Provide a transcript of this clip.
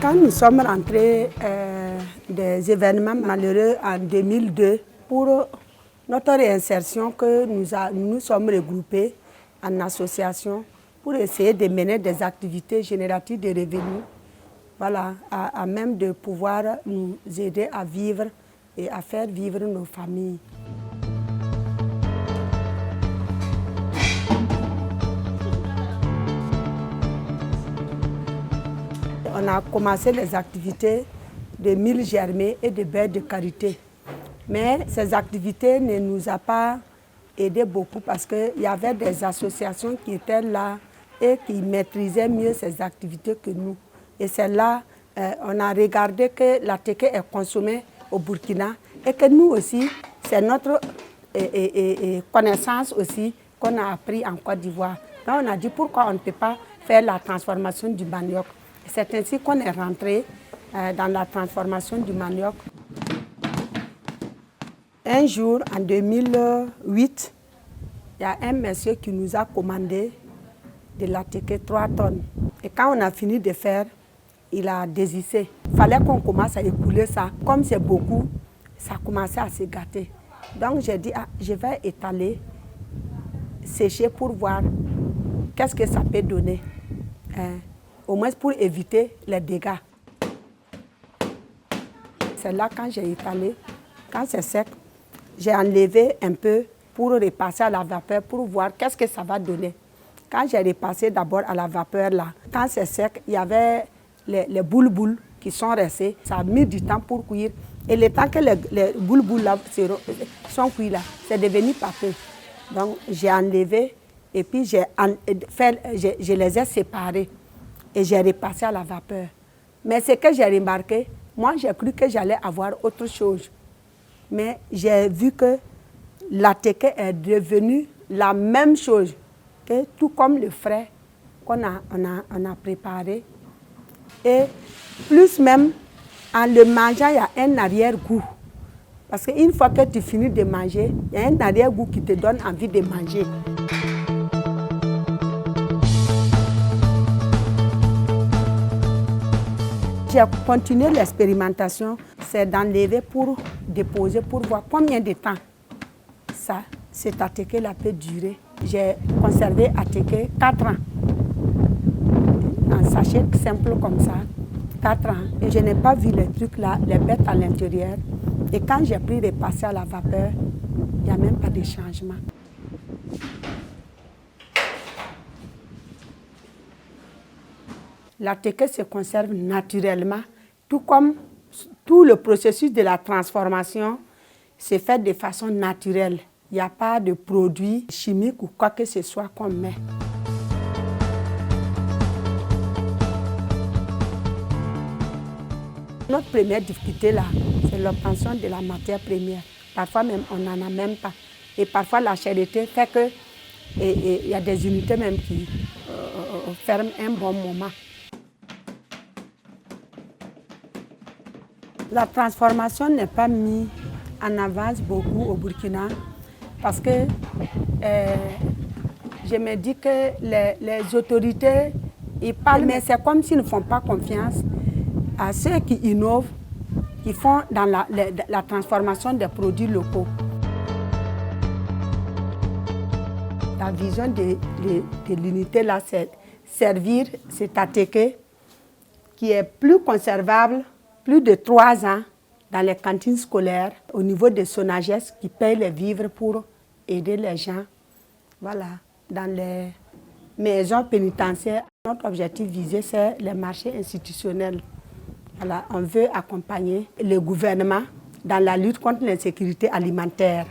Quand nous sommes rentrés des événements malheureux en 2002, pour notre réinsertion, que nous sommes regroupés en association pour essayer de mener des activités génératives de revenus, voilà, à même de pouvoir nous aider à vivre et à faire vivre nos familles. On a commencé les activités de mille germés et de baies de carité. Mais ces activités ne nous ont pas aidé beaucoup parce qu'il y avait des associations qui étaient là et qui maîtrisaient mieux ces activités que nous. Et c'est là on a regardé que la teke est consommée au Burkina et que nous aussi, c'est notre connaissance aussi qu'on a appris en Côte d'Ivoire. Donc on a dit pourquoi on ne peut pas faire la transformation du manioc. C'est ainsi qu'on est rentré dans la transformation du manioc. Un jour, en 2008, il y a un monsieur qui nous a commandé de la teke 3 tonnes. Et quand on a fini de faire, il a désisté. Il fallait qu'on commence à écouler ça. Comme c'est beaucoup, ça commençait à se gâter. Donc j'ai dit, je vais étaler, sécher pour voir qu'est-ce que ça peut donner. Au moins pour éviter les dégâts. C'est là quand j'ai étalé, quand c'est sec, j'ai enlevé un peu pour repasser à la vapeur pour voir qu'est-ce que ça va donner. Quand j'ai repassé d'abord à la vapeur là, quand c'est sec, il y avait les boules qui sont restées. Ça a mis du temps pour cuire. Et le temps que les boules là sont cuits là, c'est devenu pâteux. Donc j'ai enlevé et puis je les ai séparés. Et j'ai repassé à la vapeur. Mais ce que j'ai remarqué, moi j'ai cru que j'allais avoir autre chose. Mais j'ai vu que la teke est devenue la même chose, que tout comme le frais qu'on a préparé. Et plus même, en le mangeant, il y a un arrière-goût. Parce qu'une fois que tu finis de manger, il y a un arrière-goût qui te donne envie de manger. J'ai continué l'expérimentation, c'est d'enlever pour déposer, pour voir combien de temps cette ateke-là peut durer. J'ai conservé ateke 4 ans, en sachet simple comme ça, 4 ans. Et je n'ai pas vu les trucs là, les bêtes à l'intérieur. Et quand j'ai pris les passer à la vapeur, il n'y a même pas de changement. La teke se conserve naturellement, tout comme tout le processus de la transformation se fait de façon naturelle. Il n'y a pas de produits chimiques ou quoi que ce soit qu'on met. Notre première difficulté là, c'est l'obtention de la matière première. Parfois même, on n'en a même pas. Et parfois la cherté fait qu'il y a des unités même qui ferment un bon moment. La transformation n'est pas mise en avance beaucoup au Burkina parce que je me dis que les autorités, ils parlent, mais c'est comme s'ils ne font pas confiance à ceux qui innovent, qui font dans la transformation des produits locaux. La vision de l'unité là, c'est servir cet ateke qui est plus conservable, plus de 3 ans dans les cantines scolaires, au niveau de Sonagès qui paye les vivres pour aider les gens. Voilà, dans les maisons pénitentiaires, notre objectif visé, c'est les marchés institutionnels. Voilà, on veut accompagner le gouvernement dans la lutte contre l'insécurité alimentaire.